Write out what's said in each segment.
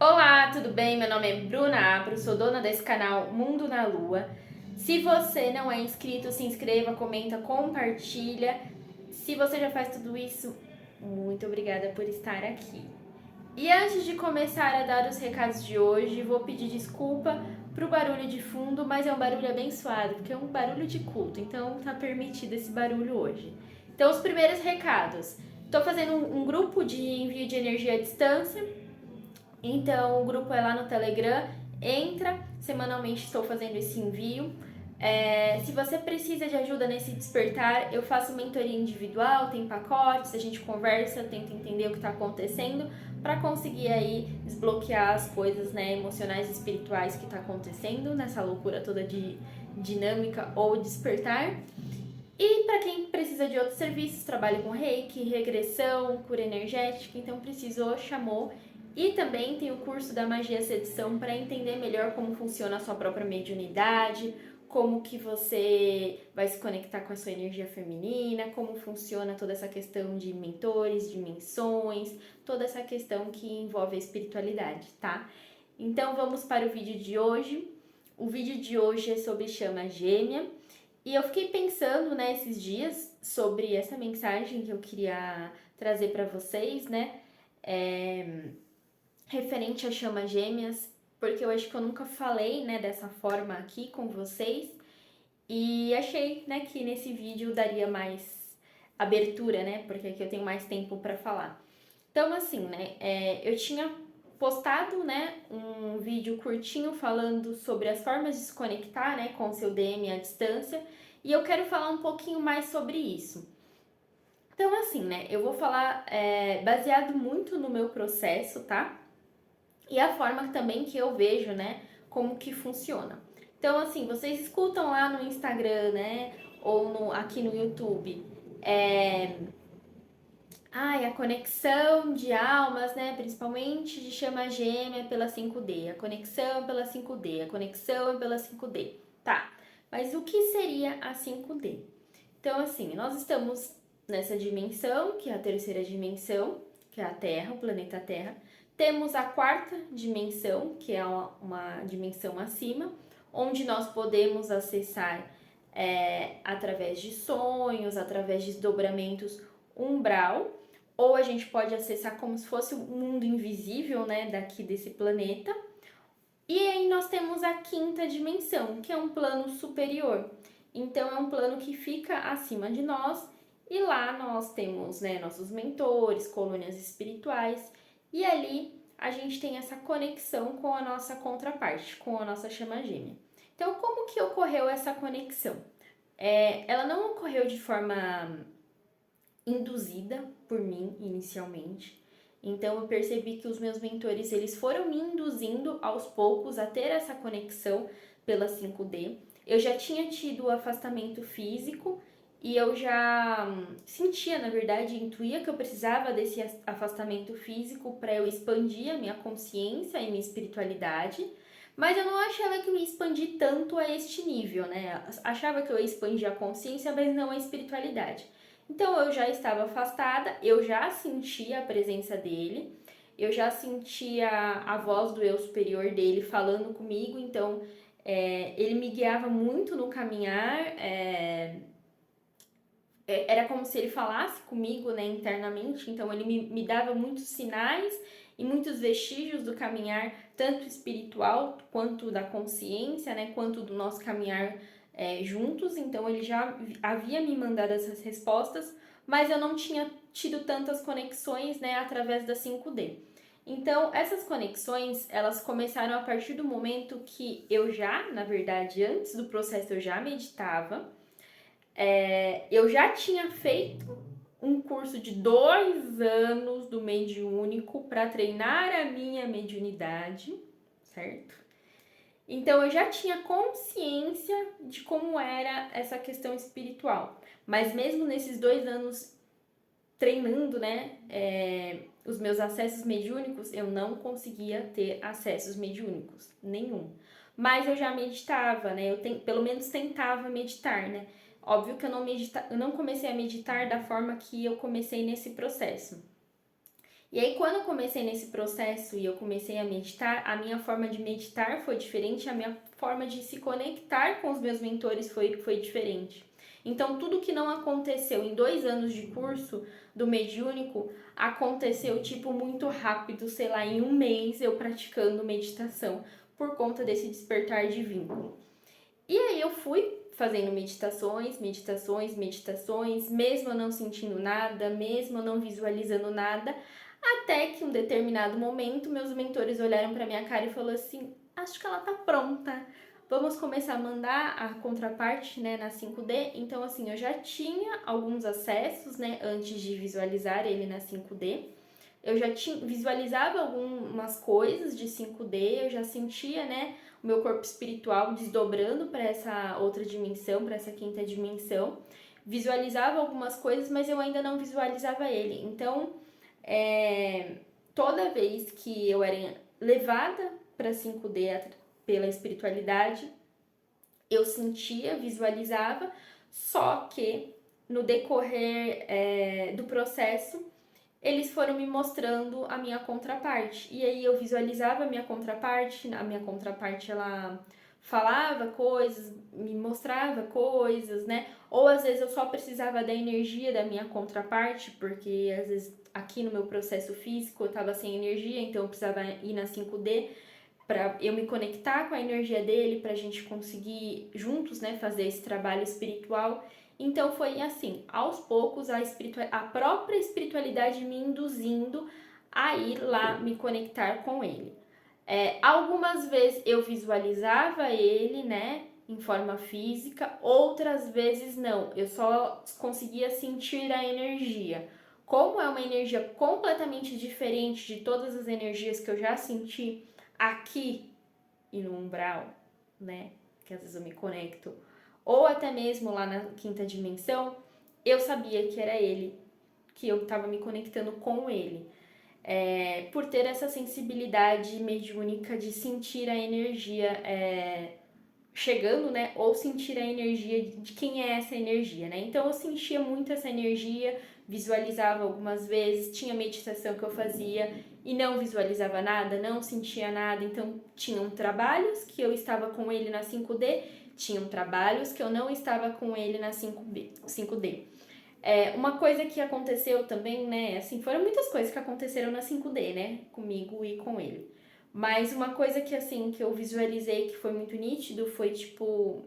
Olá, tudo bem? Meu nome é Bruna Abro, sou dona desse canal Mundo na Lua. Se você não é inscrito, se inscreva, comenta, compartilha. Se você já faz tudo isso, muito obrigada por estar aqui. E antes de começar a dar os recados de hoje, vou pedir desculpa pro barulho de fundo, mas é um barulho abençoado, porque é um barulho de culto, então tá permitido esse barulho hoje. Então, os primeiros recados. Estou fazendo um grupo de envio de energia à distância. Então, o grupo é lá no Telegram, entra, semanalmente estou fazendo esse envio. Se você precisa de ajuda nesse despertar, eu faço mentoria individual, tem pacotes, a gente conversa, tenta entender o que está acontecendo para conseguir aí desbloquear as coisas, né, emocionais e espirituais que está acontecendo nessa loucura toda de dinâmica ou despertar. E para quem precisa de outros serviços, trabalho com reiki, regressão, cura energética, então precisou, chamou. E também tem o curso da magia sedição para entender melhor como funciona a sua própria mediunidade, como que você vai se conectar com a sua energia feminina, como funciona toda essa questão de mentores, dimensões, toda essa questão que envolve a espiritualidade, tá? Então vamos para o vídeo de hoje. O vídeo de hoje é sobre chama gêmea. E eu fiquei pensando, né, esses dias sobre essa mensagem que eu queria trazer para vocês, né, referente a chamas gêmeas, porque eu acho que eu nunca falei, né, dessa forma aqui com vocês e achei, né, que nesse vídeo daria mais abertura, né, porque aqui eu tenho mais tempo para falar. Então, assim, né, eu tinha postado, né, um vídeo curtinho falando sobre as formas de se conectar, né, com o seu DM à distância, e eu quero falar um pouquinho mais sobre isso. Então, assim, né, eu vou falar baseado muito no meu processo, tá? E a forma também que eu vejo, né, como que funciona. Então, assim, vocês escutam lá no Instagram, né, ou aqui no YouTube, a conexão de almas, né? Principalmente de chama gêmea pela 5D. A conexão pela 5D. A conexão pela 5D. Tá. Mas o que seria a 5D? Então, assim, nós estamos nessa dimensão, que é a terceira dimensão, que é a Terra, o planeta Terra. Temos a quarta dimensão, que é uma dimensão acima, onde nós podemos acessar através de sonhos, através de desdobramentos umbral, ou a gente pode acessar como se fosse um mundo invisível, né, daqui desse planeta. E aí nós temos a quinta dimensão, que é um plano superior. Então é um plano que fica acima de nós e lá nós temos, né, nossos mentores, colônias espirituais e ali a gente tem essa conexão com a nossa contraparte, com a nossa chama gêmea. Então como que ocorreu essa conexão? Ela não ocorreu de forma induzida por mim inicialmente. Então eu percebi que os meus mentores, eles foram me induzindo aos poucos a ter essa conexão pela 5D. Eu já tinha tido o afastamento físico e eu já sentia, na verdade, intuía que eu precisava desse afastamento físico para eu expandir a minha consciência e minha espiritualidade. Mas eu não achava que eu ia expandir tanto a este nível, né? Achava que eu ia expandir a consciência, mas não a espiritualidade. Então eu já estava afastada, eu já sentia a presença dele, eu já sentia a voz do eu superior dele falando comigo, então ele me guiava muito no caminhar, era como se ele falasse comigo, né, internamente, então ele me dava muitos sinais e muitos vestígios do caminhar, tanto espiritual quanto da consciência, né, quanto do nosso caminhar juntos, então ele já havia me mandado essas respostas, mas eu não tinha tido tantas conexões, né, através da 5D. Então, essas conexões, elas começaram a partir do momento que eu já, na verdade, antes do processo eu já meditava, eu já tinha feito um curso de 2 anos do mediúnico para treinar a minha mediunidade, certo? Então eu já tinha consciência de como era essa questão espiritual. Mas mesmo nesses 2 anos treinando, né, os meus acessos mediúnicos, eu não conseguia ter acessos mediúnicos, nenhum. Mas eu já meditava, né, pelo menos tentava meditar, né. Óbvio que eu não comecei a meditar da forma que eu comecei nesse processo. E aí, quando eu comecei nesse processo e eu comecei a meditar, a minha forma de meditar foi diferente, a minha forma de se conectar com os meus mentores foi diferente. Então, tudo que não aconteceu em 2 anos de curso do mediúnico aconteceu, tipo, muito rápido, sei lá, em um mês eu praticando meditação, por conta desse despertar de vínculo. E aí eu fui fazendo meditações, meditações, meditações, mesmo eu não sentindo nada, mesmo eu não visualizando nada, até que em um determinado momento meus mentores olharam para minha cara e falaram assim: acho que ela tá pronta. Vamos começar a mandar a contraparte, né, na 5D. Então, assim, eu já tinha alguns acessos, né, antes de visualizar ele na 5D. Eu já visualizava algumas coisas de 5D, eu já sentia, né, o meu corpo espiritual desdobrando para essa outra dimensão, para essa quinta dimensão. Visualizava algumas coisas, mas eu ainda não visualizava ele. Então, toda vez que eu era levada para 5D pela espiritualidade, eu sentia, visualizava, só que no decorrer do processo, eles foram me mostrando a minha contraparte. E aí eu visualizava a minha contraparte ela falava coisas, me mostrava coisas, né? Ou às vezes eu só precisava da energia da minha contraparte, porque às vezes aqui no meu processo físico eu tava sem energia, então eu precisava ir na 5D para eu me conectar com a energia dele, pra gente conseguir juntos, né, fazer esse trabalho espiritual. Então foi assim, aos poucos a própria espiritualidade me induzindo a ir lá me conectar com ele. Algumas vezes eu visualizava ele, né, em forma física, outras vezes não, eu só conseguia sentir a energia. Como é uma energia completamente diferente de todas as energias que eu já senti aqui e no umbral, né, que às vezes eu me conecto, ou até mesmo lá na quinta dimensão, eu sabia que era ele, que eu estava me conectando com ele. Por ter essa sensibilidade mediúnica de sentir a energia chegando, né? Ou sentir a energia de quem é essa energia, né? Então eu sentia muito essa energia, visualizava algumas vezes, tinha meditação que eu fazia e não visualizava nada, não sentia nada. Então tinham trabalhos que eu estava com ele na 5D, tinham trabalhos que eu não estava com ele na 5D. Uma coisa que aconteceu também, né? Assim, foram muitas coisas que aconteceram na 5D, né? Comigo e com ele. Mas uma coisa que, assim, que eu visualizei que foi muito nítido foi, tipo,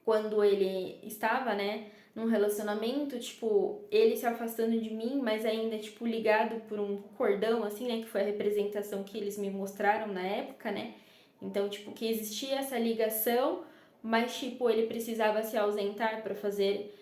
quando ele estava, né, num relacionamento, tipo, ele se afastando de mim, mas ainda, tipo, ligado por um cordão, assim, né, que foi a representação que eles me mostraram na época, né? Então, tipo, que existia essa ligação, mas, tipo, ele precisava se ausentar para fazer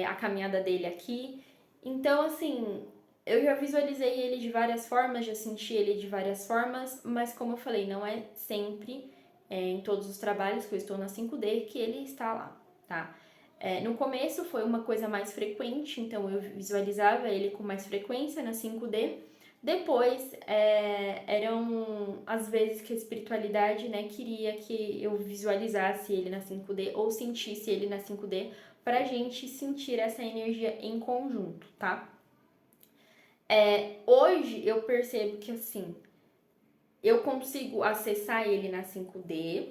a caminhada dele aqui. Então, assim, eu já visualizei ele de várias formas, já senti ele de várias formas, mas como eu falei, não é sempre em todos os trabalhos que eu estou na 5D que ele está lá, tá? No começo foi uma coisa mais frequente, então eu visualizava ele com mais frequência na 5D. Depois, eram as vezes que a espiritualidade, né, queria que eu visualizasse ele na 5D ou sentisse ele na 5D pra gente sentir essa energia em conjunto, tá? Hoje eu percebo que assim, eu consigo acessar ele na 5D,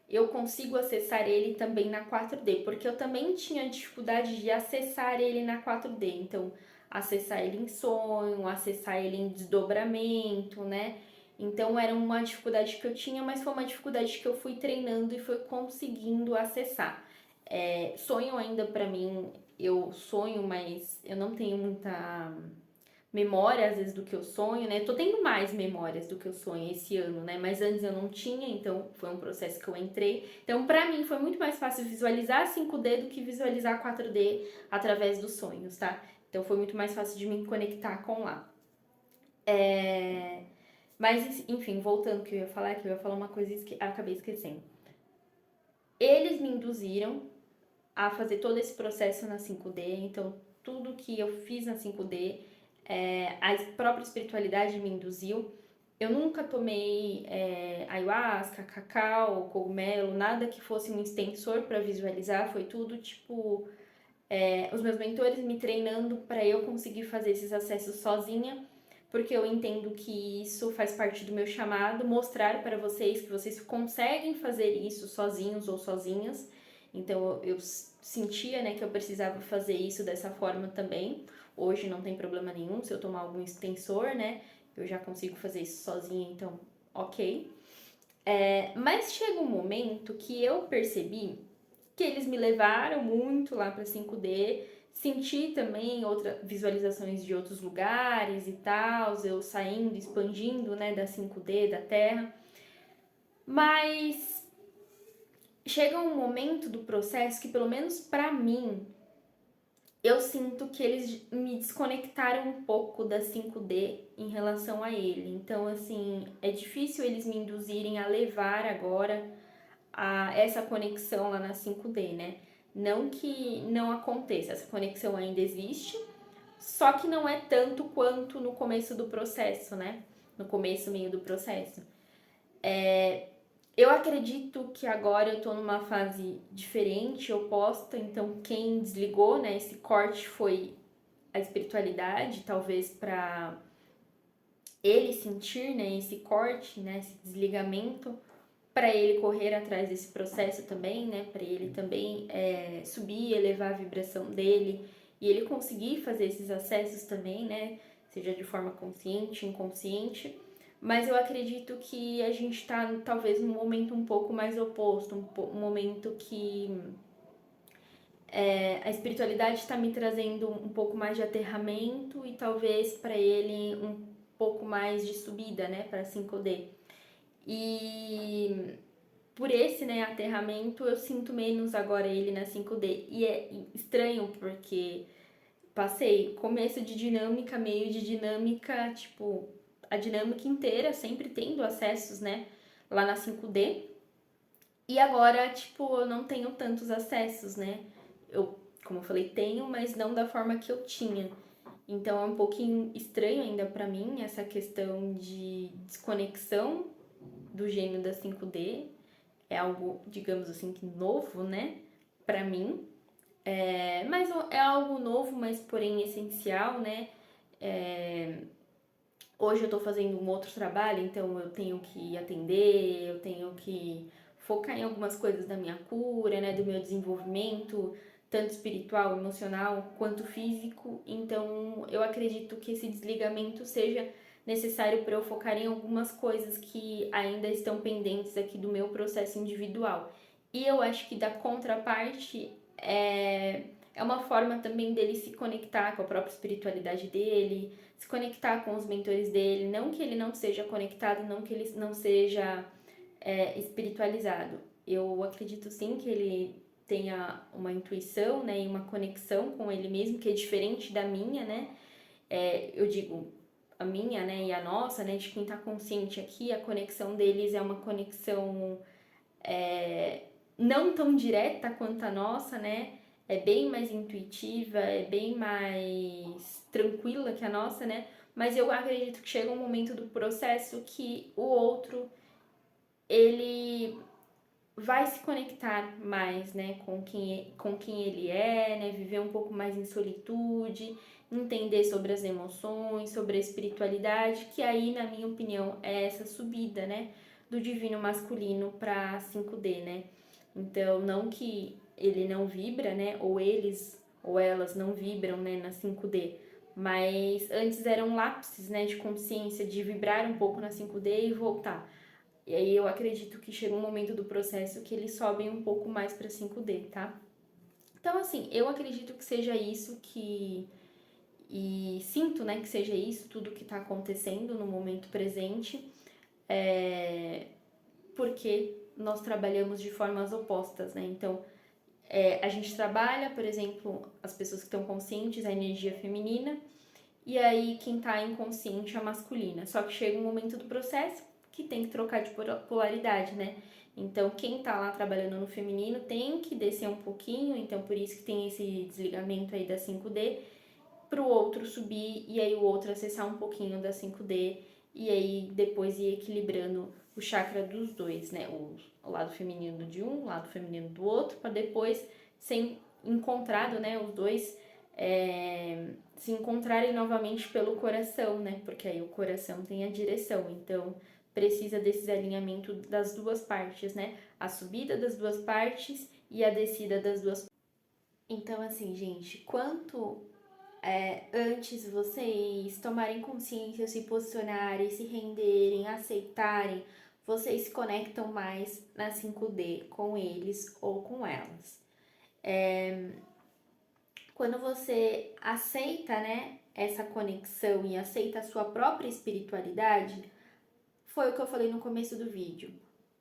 eu consigo acessar ele também na 4D, porque eu também tinha dificuldade de acessar ele na 4D. Então, acessar ele em sonho, acessar ele em desdobramento, né? Então, era uma dificuldade que eu tinha, mas foi uma dificuldade que eu fui treinando e fui conseguindo acessar. Sonho ainda pra mim, eu sonho, mas eu não tenho muita memória, às vezes, do que eu sonho, né? Tô tendo mais memórias do que eu sonho esse ano, né? Mas antes eu não tinha, então foi um processo que eu entrei. Então, pra mim, foi muito mais fácil visualizar 5D do que visualizar 4D através dos sonhos, tá? Então, foi muito mais fácil de me conectar com lá. Mas, enfim, voltando ao que eu ia falar, que eu ia falar uma coisa e acabei esquecendo. Eles me induziram a fazer todo esse processo na 5D, então tudo que eu fiz na 5D, a própria espiritualidade me induziu. Eu nunca tomei ayahuasca, cacau, cogumelo, nada que fosse um extensor para visualizar, foi tudo tipo os meus mentores me treinando para eu conseguir fazer esses acessos sozinha, porque eu entendo que isso faz parte do meu chamado, mostrar para vocês que vocês conseguem fazer isso sozinhos ou sozinhas. Então eu sentia, né, que eu precisava fazer isso dessa forma também. Hoje não tem problema nenhum se eu tomar algum extensor, né? Eu já consigo fazer isso sozinha, então ok. Mas chega um momento que eu percebi que eles me levaram muito lá para 5D, senti também outras visualizações de outros lugares e tal, eu saindo, expandindo, né, da 5D, da Terra. Mas chega um momento do processo que, pelo menos para mim, eu sinto que eles me desconectaram um pouco da 5D em relação a ele. Então, assim, é difícil eles me induzirem a levar agora a essa conexão lá na 5D, né? Não que não aconteça, essa conexão ainda existe, só que não é tanto quanto no começo do processo, né? No começo, meio do processo. Eu acredito que agora eu tô numa fase diferente, oposta, então quem desligou, né, esse corte foi a espiritualidade, talvez para ele sentir, né, esse corte, né, esse desligamento, para ele correr atrás desse processo também, né, para ele também subir, elevar a vibração dele e ele conseguir fazer esses acessos também, né, seja de forma consciente, inconsciente. Mas eu acredito que a gente está talvez num momento um pouco mais oposto, um momento que a espiritualidade está me trazendo um pouco mais de aterramento e talvez para ele um pouco mais de subida, né, para 5D. E por esse, né, aterramento, eu sinto menos agora ele na 5D. E é estranho porque passei começo de dinâmica, meio de dinâmica, tipo, a dinâmica inteira, sempre tendo acessos, né, lá na 5D. E agora, tipo, eu não tenho tantos acessos, né? Eu, como eu falei, tenho, mas não da forma que eu tinha. Então é um pouquinho estranho ainda pra mim essa questão de desconexão do gênio da 5D. É algo, digamos assim, que novo, né? Pra mim. Mas é algo novo, mas porém essencial, né? Hoje eu tô fazendo um outro trabalho, então eu tenho que atender, eu tenho que focar em algumas coisas da minha cura, né? Do meu desenvolvimento, tanto espiritual, emocional, quanto físico. Então eu acredito que esse desligamento seja necessário para eu focar em algumas coisas que ainda estão pendentes aqui do meu processo individual. E eu acho que da contraparte é uma forma também dele se conectar com a própria espiritualidade dele, se conectar com os mentores dele, não que ele não seja conectado, não que ele não seja espiritualizado. Eu acredito sim que ele tenha uma intuição, né, e uma conexão com ele mesmo, que é diferente da minha, né? Eu digo a minha, né, e a nossa, né, de quem tá consciente aqui, a conexão deles é uma conexão não tão direta quanto a nossa, né? É bem mais intuitiva, é bem mais tranquila que a nossa, né? Mas eu acredito que chega um momento do processo que o outro, ele vai se conectar mais, né, com quem ele é, né, viver um pouco mais em solitude, entender sobre as emoções, sobre a espiritualidade, que aí, na minha opinião, é essa subida, né, do divino masculino para 5D, né? Então, não que ele não vibra, né, ou eles ou elas não vibram, né, na 5D, mas antes eram lapses, né, de consciência, de vibrar um pouco na 5D e voltar. E aí eu acredito que chega um momento do processo que eles sobem um pouco mais para 5D, tá? Então, assim, eu acredito que seja isso que. E sinto, né, que seja isso, tudo que tá acontecendo no momento presente, porque nós trabalhamos de formas opostas, né? Então, a gente trabalha, por exemplo, as pessoas que estão conscientes, a energia feminina, e aí quem tá inconsciente, a masculina. Só que chega um momento do processo que tem que trocar de polaridade, né? Então, quem tá lá trabalhando no feminino tem que descer um pouquinho, então por isso que tem esse desligamento aí da 5D, pro outro subir e aí o outro acessar um pouquinho da 5D e aí depois ir equilibrando o chakra dos dois, né? O lado feminino de um, o lado feminino do outro, para depois, sem encontrado, né, os dois se encontrarem novamente pelo coração, né, porque aí o coração tem a direção, então precisa desses alinhamentos das duas partes, né, a subida das duas partes e a descida das duas. Então, assim, gente, quanto antes vocês tomarem consciência, se posicionarem, se renderem, aceitarem, vocês se conectam mais na 5D com eles ou com elas. Quando você aceita, né, essa conexão e aceita a sua própria espiritualidade, foi o que eu falei no começo do vídeo.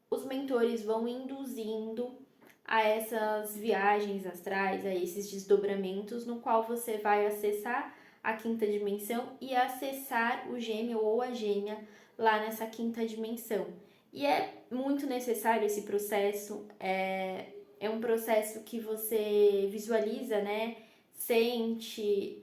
Os mentores vão induzindo a essas viagens astrais, a esses desdobramentos, no qual você vai acessar a quinta dimensão e acessar o gêmeo ou a gêmea lá nessa quinta dimensão. E é muito necessário esse processo, é um processo que você visualiza, né? Sente,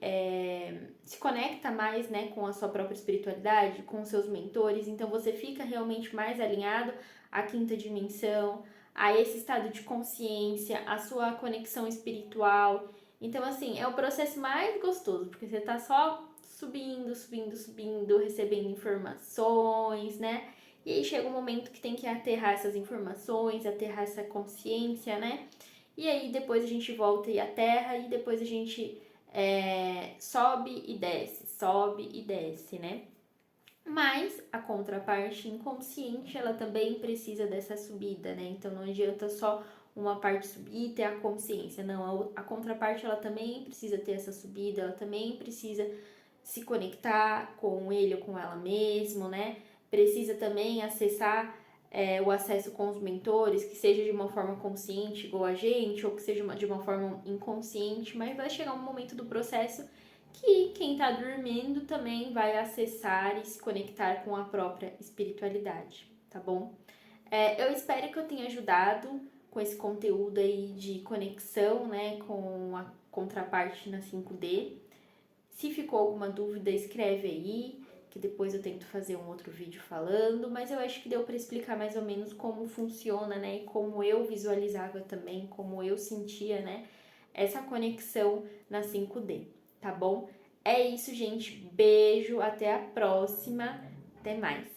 se conecta mais, né, com a sua própria espiritualidade, com os seus mentores, então você fica realmente mais alinhado à quinta dimensão, a esse estado de consciência, a sua conexão espiritual. Então, assim, é o processo mais gostoso, porque você tá só subindo, subindo, subindo, recebendo informações, né? E aí chega um momento que tem que aterrar essas informações, aterrar essa consciência, né? E aí depois a gente volta e aterra e depois a gente sobe e desce, né? Mas a contraparte inconsciente, ela também precisa dessa subida, né? Então não adianta só uma parte subir e ter a consciência. Não, a contraparte, ela também precisa ter essa subida, ela também precisa se conectar com ele ou com ela mesmo, né? Precisa também acessar o acesso com os mentores, que seja de uma forma consciente, igual a gente, ou que seja de uma forma inconsciente, mas vai chegar um momento do processo que quem está dormindo também vai acessar e se conectar com a própria espiritualidade, tá bom? Eu espero que eu tenha ajudado com esse conteúdo aí de conexão, né, com a contraparte na 5D. Se ficou alguma dúvida, escreve aí, que depois eu tento fazer um outro vídeo falando, mas eu acho que deu para explicar mais ou menos como funciona, né, e como eu visualizava também, como eu sentia, né, essa conexão na 5D, tá bom? É isso, gente. Beijo, até a próxima. Até mais.